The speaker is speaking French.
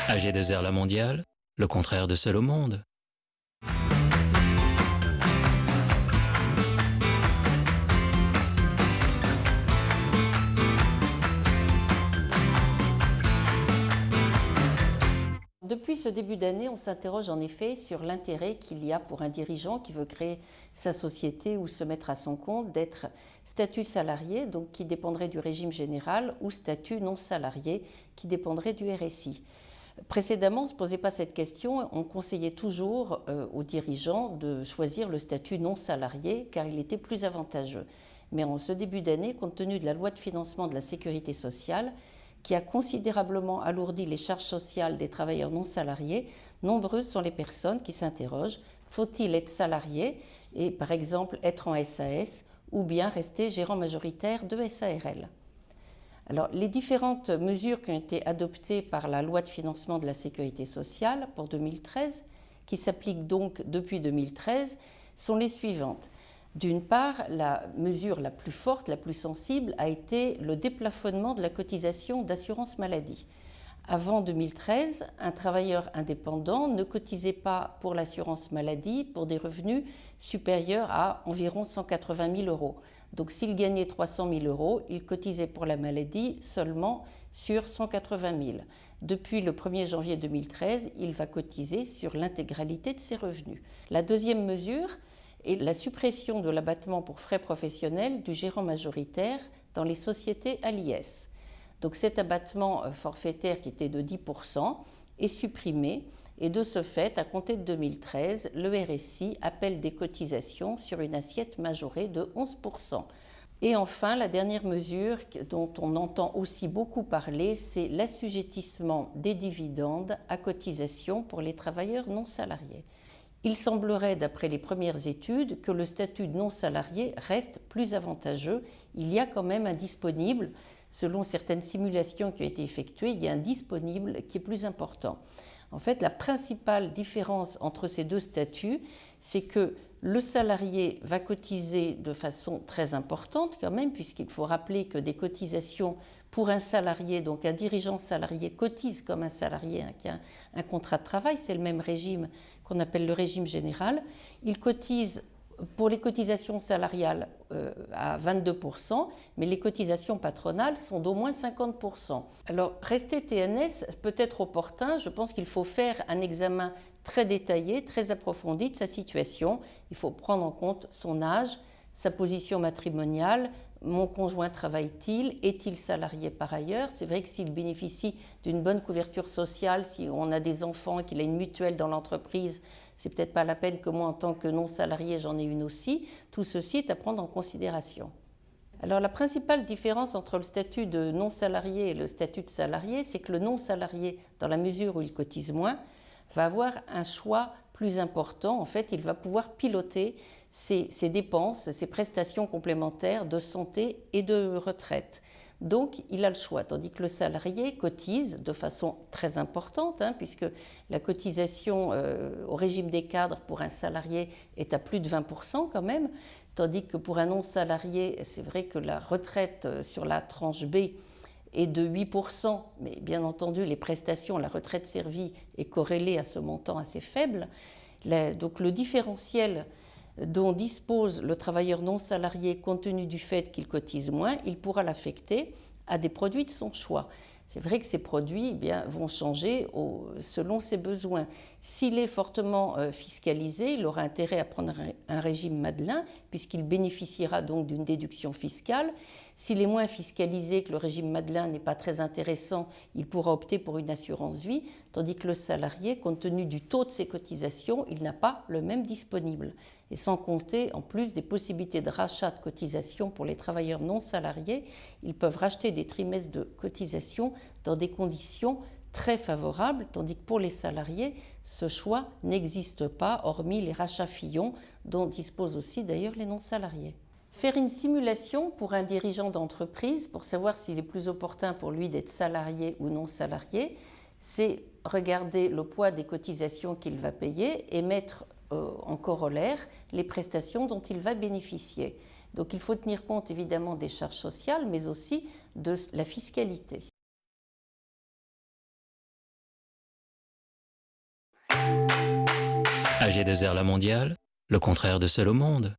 AG2R La Mondiale, le contraire de seul au monde. Depuis ce début d'année, on s'interroge en effet sur l'intérêt qu'il y a pour un dirigeant qui veut créer sa société ou se mettre à son compte d'être statut salarié, donc qui dépendrait du régime général, ou statut non salarié, qui dépendrait du RSI. Précédemment, on ne se posait pas cette question, on conseillait toujours aux dirigeants de choisir le statut non salarié car il était plus avantageux. Mais en ce début d'année, compte tenu de la loi de financement de la sécurité sociale, qui a considérablement alourdi les charges sociales des travailleurs non salariés, nombreuses sont les personnes qui s'interrogent, faut-il être salarié et par exemple être en SAS ou bien rester gérant majoritaire de SARL? Alors, les différentes mesures qui ont été adoptées par la loi de financement de la sécurité sociale pour 2013, qui s'appliquent donc depuis 2013, sont les suivantes. D'une part, la mesure la plus forte, la plus sensible, a été le déplafonnement de la cotisation d'assurance maladie. Avant 2013, un travailleur indépendant ne cotisait pas pour l'assurance maladie pour des revenus supérieurs à environ 180 000 euros. Donc s'il gagnait 300 000 euros, il cotisait pour la maladie seulement sur 180 000. Depuis le 1er janvier 2013, il va cotiser sur l'intégralité de ses revenus. La deuxième mesure est la suppression de l'abattement pour frais professionnels du gérant majoritaire dans les sociétés à l'IS. Donc cet abattement forfaitaire qui était de 10% est supprimé et de ce fait, à compter de 2013, le RSI appelle des cotisations sur une assiette majorée de 11%. Et enfin, la dernière mesure dont on entend aussi beaucoup parler, c'est l'assujettissement des dividendes à cotisation pour les travailleurs non salariés. Il semblerait, d'après les premières études, que le statut de non salarié reste plus avantageux. Il y a quand même un disponible, selon certaines simulations qui ont été effectuées, il y a un disponible qui est plus important. En fait, la principale différence entre ces deux statuts, c'est que le salarié va cotiser de façon très importante quand même, puisqu'il faut rappeler que des cotisations pour un salarié, donc un dirigeant salarié cotise comme un salarié qui a un contrat de travail, c'est le même régime qu'on appelle le régime général. Il cotise pour les cotisations salariales à 22%, mais les cotisations patronales sont d'au moins 50%. Alors, rester TNS peut être opportun. Je pense qu'il faut faire un examen très détaillé, très approfondi de sa situation. Il faut prendre en compte son âge, sa position matrimoniale. Mon conjoint travaille-t-il? Est-il salarié par ailleurs? C'est vrai que s'il bénéficie d'une bonne couverture sociale, si on a des enfants et qu'il a une mutuelle dans l'entreprise, c'est peut-être pas la peine que moi, en tant que non-salarié, j'en ai une aussi. Tout ceci est à prendre en considération. Alors la principale différence entre le statut de non-salarié et le statut de salarié, c'est que le non-salarié, dans la mesure où il cotise moins, va avoir un choix plus important. En fait, il va pouvoir piloter ses dépenses, ses prestations complémentaires de santé et de retraite. Donc, il a le choix, tandis que le salarié cotise de façon très importante, puisque la cotisation au régime des cadres pour un salarié est à plus de 20% quand même, tandis que pour un non-salarié, c'est vrai que la retraite sur la tranche B est de 8%, mais bien entendu, les prestations, la retraite servie est corrélée à ce montant assez faible. Donc le différentiel dont dispose le travailleur non salarié compte tenu du fait qu'il cotise moins, il pourra l'affecter à des produits de son choix. C'est vrai que ces produits vont changer selon ses besoins. S'il est fortement fiscalisé, il aura intérêt à prendre un régime Madelin, puisqu'il bénéficiera donc d'une déduction fiscale. S'il est moins fiscalisé, que le régime Madelin n'est pas très intéressant, il pourra opter pour une assurance vie, tandis que le salarié, compte tenu du taux de ses cotisations, il n'a pas le même disponible. Et sans compter, en plus des possibilités de rachat de cotisations pour les travailleurs non salariés, ils peuvent racheter des trimestres de cotisation dans des conditions très favorables, tandis que pour les salariés, ce choix n'existe pas, hormis les rachats Fillon, dont disposent aussi d'ailleurs les non-salariés. Faire une simulation pour un dirigeant d'entreprise, pour savoir s'il est plus opportun pour lui d'être salarié ou non salarié, c'est regarder le poids des cotisations qu'il va payer et mettre en corollaire les prestations dont il va bénéficier. Donc il faut tenir compte évidemment des charges sociales, mais aussi de la fiscalité. AG2R La Mondiale, le contraire de Seul au monde.